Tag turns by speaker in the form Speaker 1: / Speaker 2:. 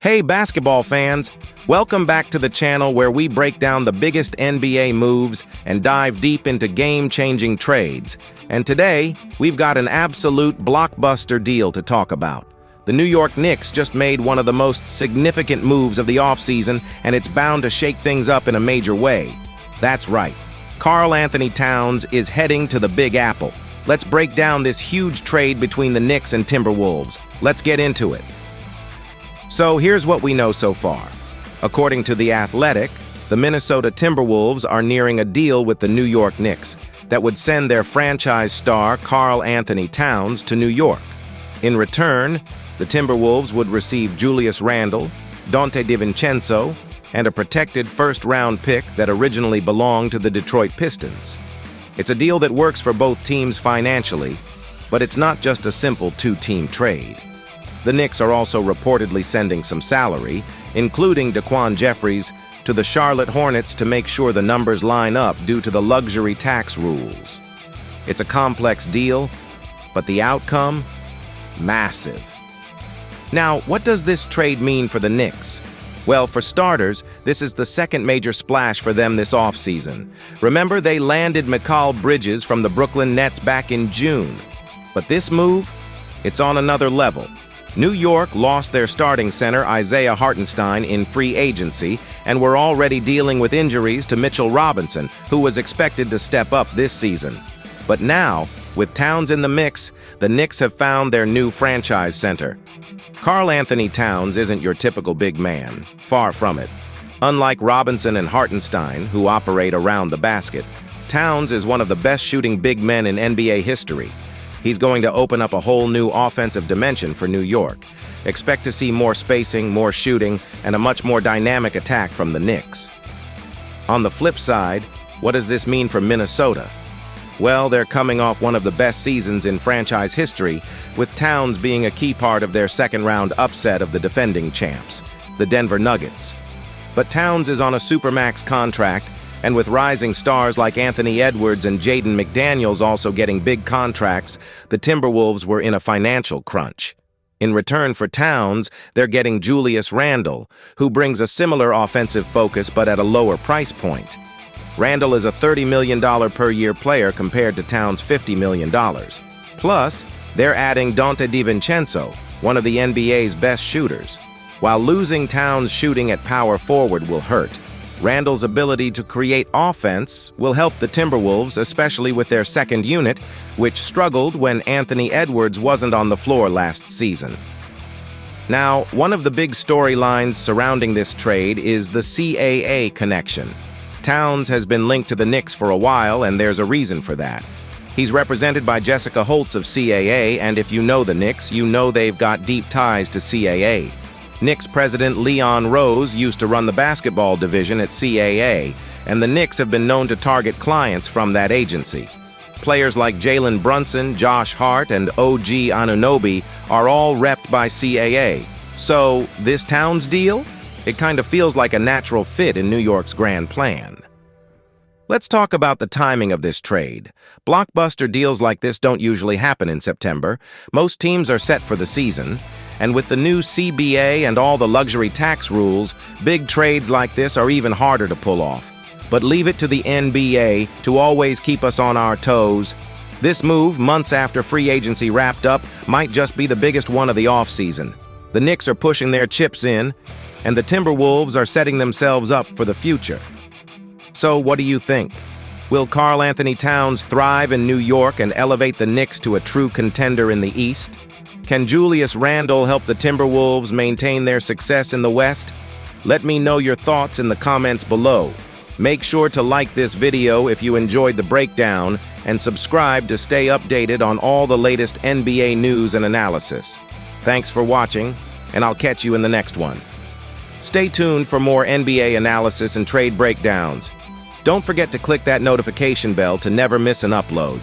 Speaker 1: Hey basketball fans, welcome back to the channel where we break down the biggest NBA moves and dive deep into game-changing trades. And today, we've got an absolute blockbuster deal to talk about. The New York Knicks just made one of the most significant moves of the offseason, and it's bound to shake things up in a major way. That's right. Karl-Anthony Towns is heading to the Big Apple. Let's break down this huge trade between the Knicks and Timberwolves. Let's get into it. So here's what we know so far. According to The Athletic, the Minnesota Timberwolves are nearing a deal with the New York Knicks that would send their franchise star Karl-Anthony Towns to New York. In return, the Timberwolves would receive Julius Randle, Donte DiVincenzo, and a protected first-round pick that originally belonged to the Detroit Pistons. It's a deal that works for both teams financially, but it's not just a simple two-team trade. The Knicks are also reportedly sending some salary, including Daquan Jeffries, to the Charlotte Hornets to make sure the numbers line up due to the luxury tax rules. It's a complex deal, but the outcome? Massive. Now, what does this trade mean for the Knicks? Well, for starters, this is the second major splash for them this offseason. Remember, they landed Mikal Bridges from the Brooklyn Nets back in June. But this move? It's on another level. New York lost their starting center Isaiah Hartenstein in free agency and were already dealing with injuries to Mitchell Robinson, who was expected to step up this season. But now, with Towns in the mix, the Knicks have found their new franchise center. Karl-Anthony Towns isn't your typical big man, far from it. Unlike Robinson and Hartenstein, who operate around the basket, Towns is one of the best shooting big men in NBA history. He's going to open up a whole new offensive dimension for New York. Expect to see more spacing, more shooting, and a much more dynamic attack from the Knicks. On the flip side, what does this mean for Minnesota? Well, they're coming off one of the best seasons in franchise history, with Towns being a key part of their second-round upset of the defending champs, the Denver Nuggets. But Towns is on a supermax contract, and with rising stars like Anthony Edwards and Jaden McDaniels also getting big contracts, the Timberwolves were in a financial crunch. In return for Towns, they're getting Julius Randle, who brings a similar offensive focus but at a lower price point. Randle is a $30 million per year player compared to Towns' $50 million. Plus, they're adding Donte DiVincenzo, one of the NBA's best shooters. While losing Towns' shooting at power forward will hurt, Randle's ability to create offense will help the Timberwolves, especially with their second unit, which struggled when Anthony Edwards wasn't on the floor last season. Now, one of the big storylines surrounding this trade is the CAA connection. Towns has been linked to the Knicks for a while, and there's a reason for that. He's represented by Jessica Holtz of CAA, and if you know the Knicks, you know they've got deep ties to CAA. Knicks president Leon Rose used to run the basketball division at CAA, and the Knicks have been known to target clients from that agency. Players like Jalen Brunson, Josh Hart, and OG Anunoby are all repped by CAA. So, this Towns deal? It kind of feels like a natural fit in New York's grand plan. Let's talk about the timing of this trade. Blockbuster deals like this don't usually happen in September. Most teams are set for the season. And with the new CBA and all the luxury tax rules, big trades like this are even harder to pull off. But leave it to the NBA to always keep us on our toes. This move, months after free agency wrapped up, might just be the biggest one of the offseason. The Knicks are pushing their chips in, and the Timberwolves are setting themselves up for the future. So what do you think? Will Karl-Anthony Towns thrive in New York and elevate the Knicks to a true contender in the East? Can Julius Randle help the Timberwolves maintain their success in the West? Let me know your thoughts in the comments below. Make sure to like this video if you enjoyed the breakdown and subscribe to stay updated on all the latest NBA news and analysis. Thanks for watching, and I'll catch you in the next one. Stay tuned for more NBA analysis and trade breakdowns. Don't forget to click that notification bell to never miss an upload.